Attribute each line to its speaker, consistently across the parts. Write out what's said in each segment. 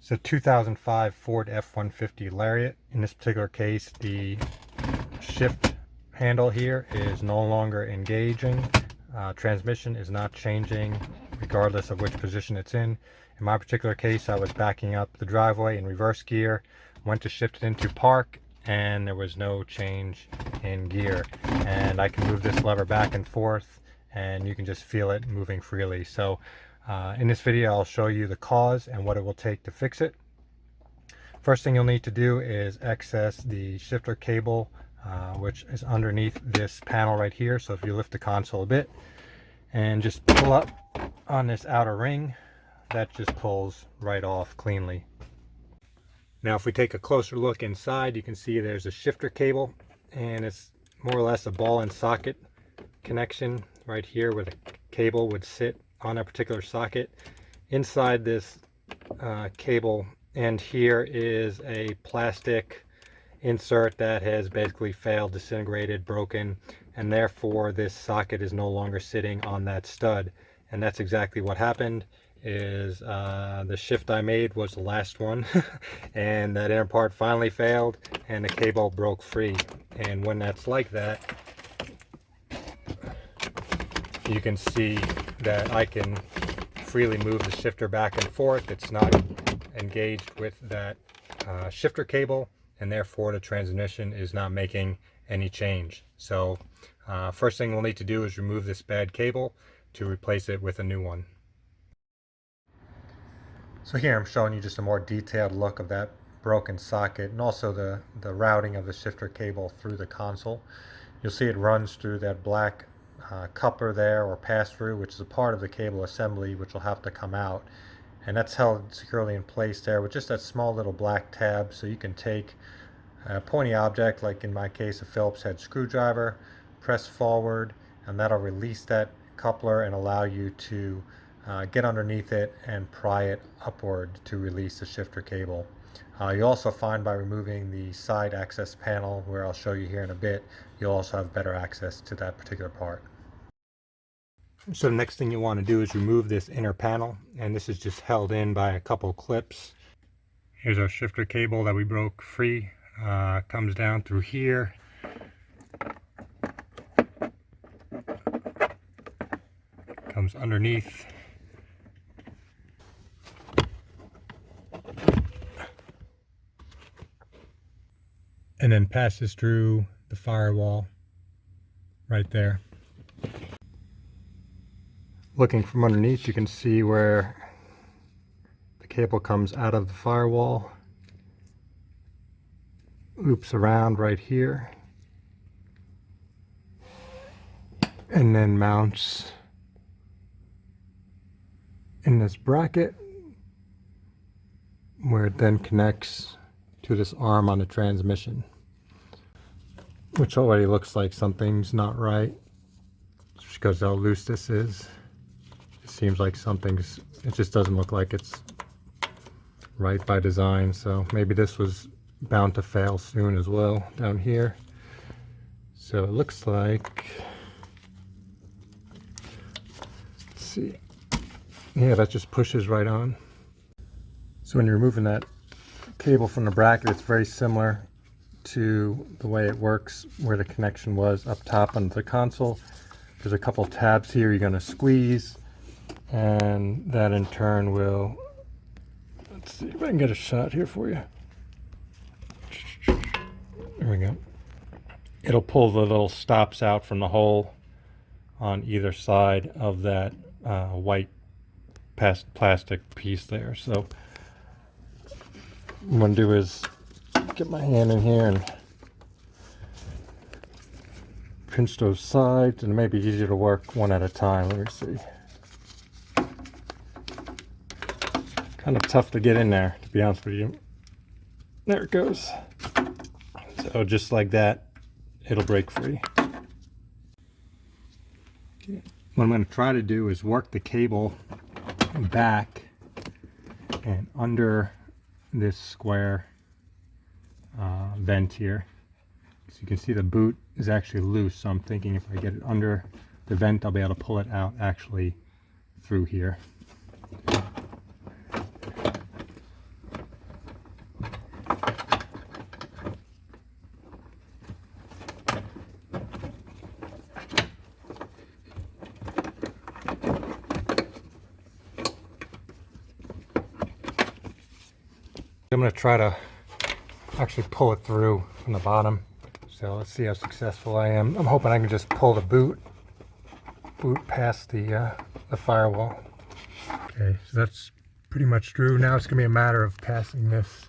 Speaker 1: It's a 2005 Ford F-150 Lariat. In this particular case, the shift handle here is no longer engaging. Transmission is not changing regardless of which position it's in. In my particular case, I was backing up the driveway in reverse gear, went to shift it into park, and there was no change in gear. And I can move this lever back and forth, and you can just feel it moving freely. So in this video, I'll show you the cause and what it will take to fix it. First thing you'll need to do is access the shifter cable, which is underneath this panel right here. So if you lift the console a bit and just pull up on this outer ring, that just pulls right off cleanly. Now if we take a closer look inside, you can see there's a shifter cable, and it's more or less a ball and socket connection right here where the cable would sit on a particular socket. Inside this cable end here is a plastic insert that has basically failed, disintegrated, broken, and therefore this socket is no longer sitting on that stud. And that's exactly what happened. Is the shift I made was the last one and that inner part finally failed and the cable broke free. And when that's like that, you can see that I can freely move the shifter back and forth. It's not engaged with that shifter cable, and therefore the transmission is not making any change. So first thing we'll need to do is remove this bad cable to replace it with a new one. So here I'm showing you just a more detailed look of that broken socket and also the routing of the shifter cable through the console. You'll see it runs through that black coupler there, or pass-through, which is a part of the cable assembly which will have to come out, and that's held securely in place there with just that small little black tab. So you can take a pointy object, like in my case a Phillips head screwdriver, press forward, and that'll release that coupler and allow you to get underneath it and pry it upward to release the shifter cable. You also find by removing the side access panel, where I'll show you here in a bit, you'll also have better access to that particular part. So the next thing you want to do is remove this inner panel, and this is just held in by a couple clips. Here's our shifter cable that we broke free. Comes down through here. Comes underneath. And then passes through the firewall right there. Looking from underneath, you can see where the cable comes out of the firewall, loops around right here, and then mounts in this bracket, where it then connects to this arm on the transmission, which already looks like something's not right just because how loose this is. It seems like it just doesn't look like it's right by design. So maybe this was bound to fail soon as well down here. So it looks like, let's see, yeah, that just pushes right on. So when you're removing that cable from the bracket, it's very similar to the way it works where the connection was up top on the console. There's a couple tabs here you're going to squeeze, and that in turn will, let's see if I can get a shot here for you. There we go. It'll pull the little stops out from the hole on either side of that white plastic piece there. So what I'm going to do is get my hand in here and pinch those sides, and it may be easier to work one at a time. Let me see. Kind of tough to get in there, to be honest with you. There it goes. So just like that, it'll break free. Okay. What I'm going to try to do is work the cable back and under this square vent here. So you can see the boot is actually loose, so I'm thinking if I get it under the vent, I'll be able to pull it out actually through here. I'm going to try to actually pull it through from the bottom. So let's see how successful I am. I'm hoping I can just pull the boot past the firewall. Okay, so that's pretty much through. Now it's going to be a matter of passing this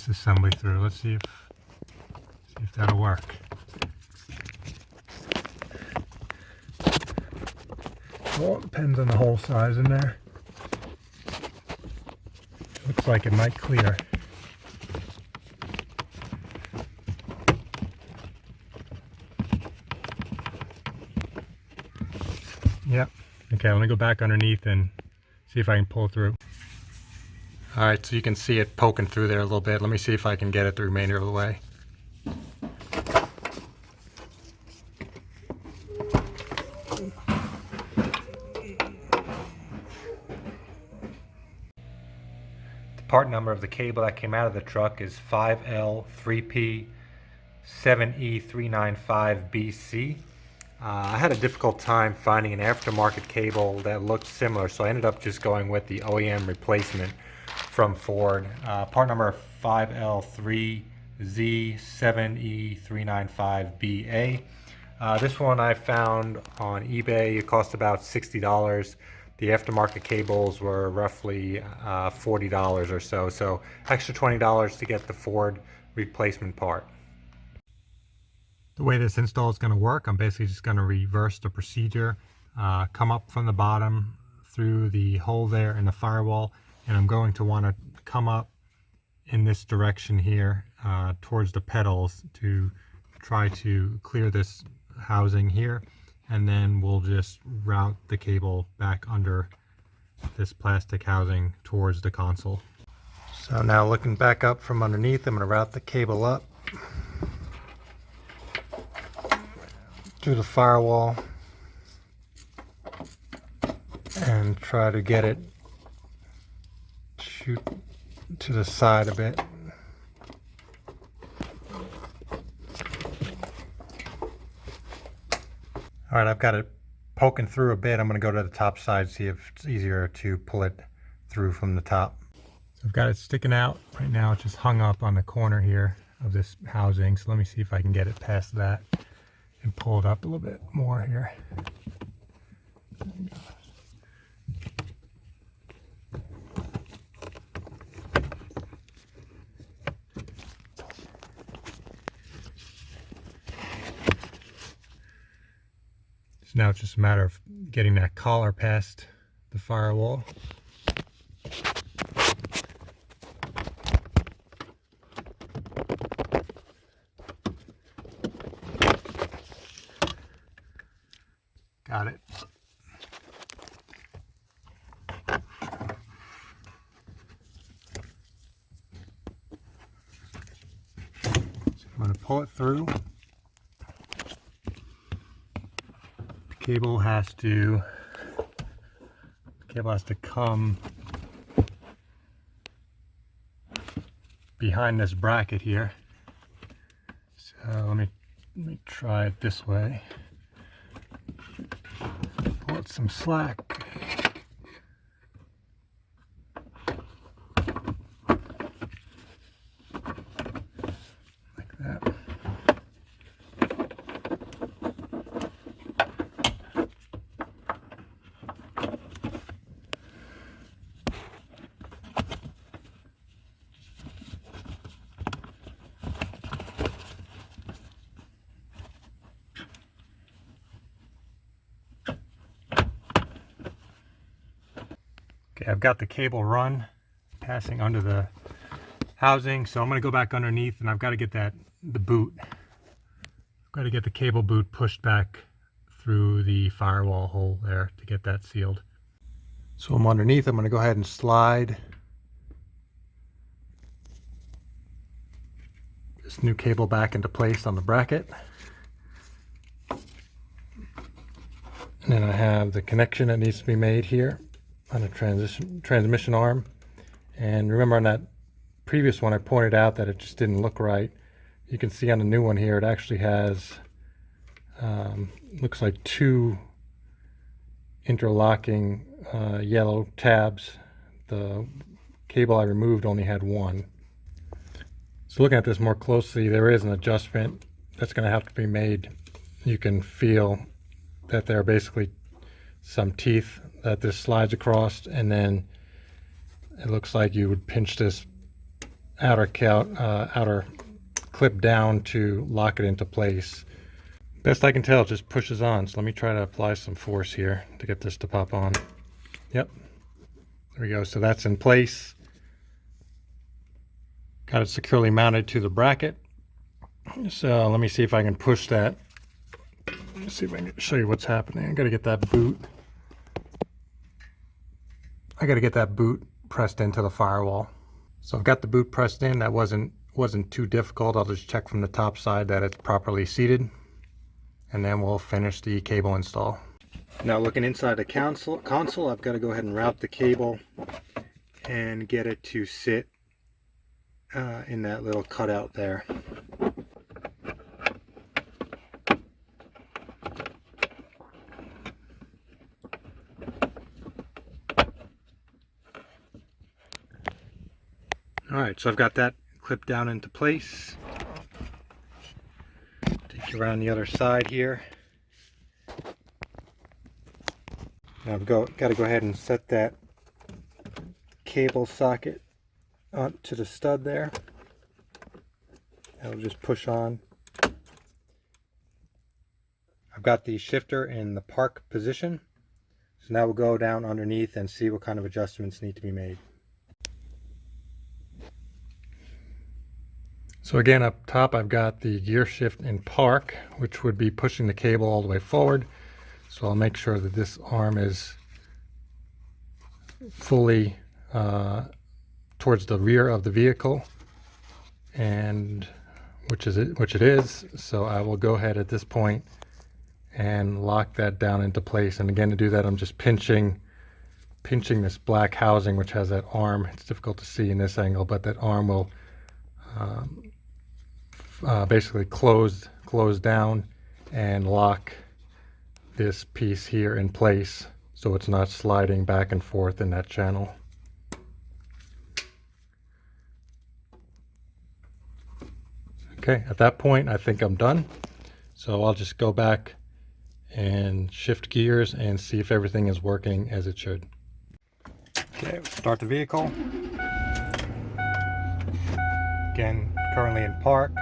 Speaker 1: assembly through. Let's see if that'll work. Well, it depends on the hole size in there. Looks like it might clear. Yep. Okay, let me go back underneath and see if I can pull through. Alright, so you can see it poking through there a little bit. Let me see if I can get it the remainder of the way. The part number of the cable that came out of the truck is 5L3P7E395BC. I had a difficult time finding an aftermarket cable that looked similar, so I ended up just going with the OEM replacement from Ford. Part number 5L3Z7E395BA. This one I found on eBay. It cost about $60. The aftermarket cables were roughly $40 or so, so extra $20 to get the Ford replacement part. The way this install is going to work, I'm basically just going to reverse the procedure, come up from the bottom through the hole there in the firewall, and I'm going to want to come up in this direction here towards the pedals to try to clear this housing here, and then we'll just route the cable back under this plastic housing towards the console. So now looking back up from underneath, I'm going to route the cable up through the firewall and try to get it shoot to the side a bit. Alright, I've got it poking through a bit. I'm going to go to the top side, see if it's easier to pull it through from the top. So I've got it sticking out. Right now it's just hung up on the corner here of this housing, so let me see if I can get it past that and pull it up a little bit more here. So now it's just a matter of getting that collar past the firewall. Got it. So I'm going to pull it through. The cable has to come behind this bracket here. So let me try it this way. Pull it some slack. Like that. Okay, I've got the cable run passing under the housing, so I'm going to go back underneath and I've got to get the boot. I've got to get the cable boot pushed back through the firewall hole there to get that sealed. So I'm underneath. I'm going to go ahead and slide this new cable back into place on the bracket. And then I have the connection that needs to be made here on the transmission arm. And remember on that previous one I pointed out that it just didn't look right. You can see on the new one here it actually has looks like 2 interlocking yellow tabs. The cable I removed only had one. So looking at this more closely, there is an adjustment that's going to have to be made. You can feel that there are basically some teeth that this slides across, and then it looks like you would pinch this outer clip down to lock it into place. Best I can tell, it just pushes on. So let me try to apply some force here to get this to pop on. Yep, there we go. So that's in place. Got it securely mounted to the bracket. So let me see if I can push that. Let's see if I can show you what's happening. I gotta get that boot. Pressed into the firewall. So I've got the boot pressed in. That wasn't too difficult. I'll just check from the top side that it's properly seated, and then we'll finish the cable install. Now looking inside the console, I've got to go ahead and route the cable and get it to sit in that little cutout there. Alright, so I've got that clipped down into place. Take you around the other side here. Now I've got to go ahead and set that cable socket onto the stud there. That'll just push on. I've got the shifter in the park position. So now we'll go down underneath and see what kind of adjustments need to be made. So again, up top I've got the gear shift in park, which would be pushing the cable all the way forward. So I'll make sure that this arm is fully towards the rear of the vehicle, and which it is. So I will go ahead at this point and lock that down into place. And again, to do that, I'm just pinching this black housing, which has that arm. It's difficult to see in this angle, but that arm will basically close down and lock this piece here in place so it's not sliding back and forth in that channel. Okay, at that point I think I'm done, so I'll just go back and shift gears and see if everything is working as it should. Okay, start the vehicle. Again, currently in park.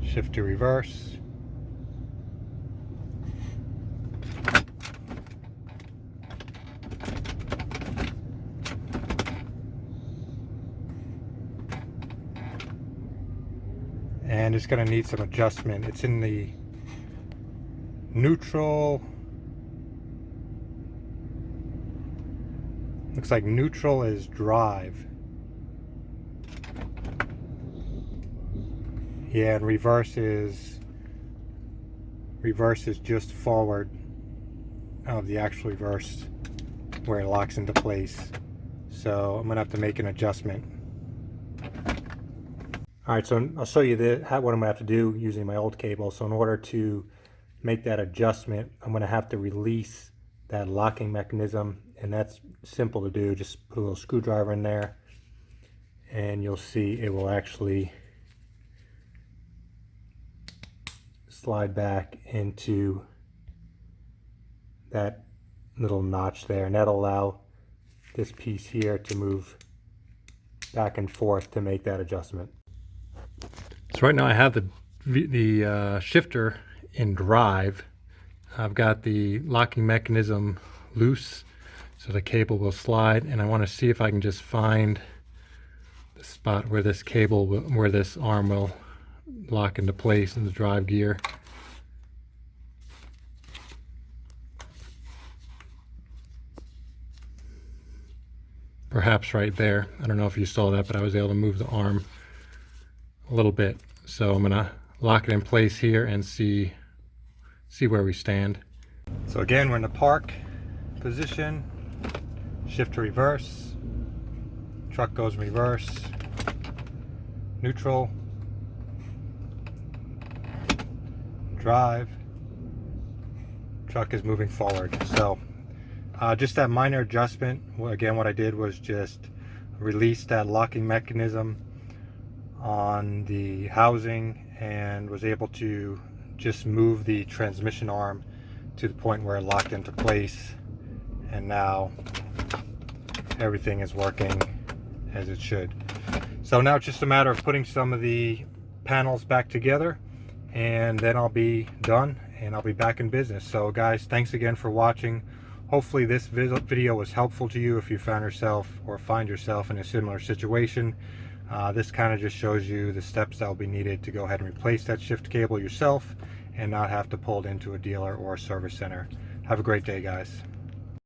Speaker 1: Shift to reverse. And it's going to need some adjustment. It's in the neutral. Looks like neutral is drive. Yeah, and reverse is just forward of the actual reverse where it locks into place. So I'm gonna have to make an adjustment. All right, so I'll show you what I'm gonna have to do using my old cable. So in order to make that adjustment, I'm gonna have to release that locking mechanism, and that's simple to do. Just put a little screwdriver in there and you'll see it will actually slide back into that little notch there, and that'll allow this piece here to move back and forth to make that adjustment. So right now I have the shifter in drive. I've got the locking mechanism loose, so the cable will slide, and I want to see if I can just find the spot where this where this arm will lock into place in the drive gear. Perhaps right there. I don't know if you saw that, but I was able to move the arm a little bit. So I'm gonna lock it in place here and see where we stand. So again, we're in the park position. Shift to reverse. Truck goes reverse. Neutral. drive. Truck is moving forward. So just that minor adjustment. Again, what I did was just release that locking mechanism on the housing and was able to just move the transmission arm to the point where it locked into place, and now everything is working as it should. So now it's just a matter of putting some of the panels back together, and then I'll be done and I'll be back in business. So guys, thanks again for watching. Hopefully this video was helpful to you if you found yourself or find yourself in a similar situation. This kind of just shows you the steps that will be needed to go ahead and replace that shift cable yourself and not have to pull it into a dealer or a service center. Have a great day, guys.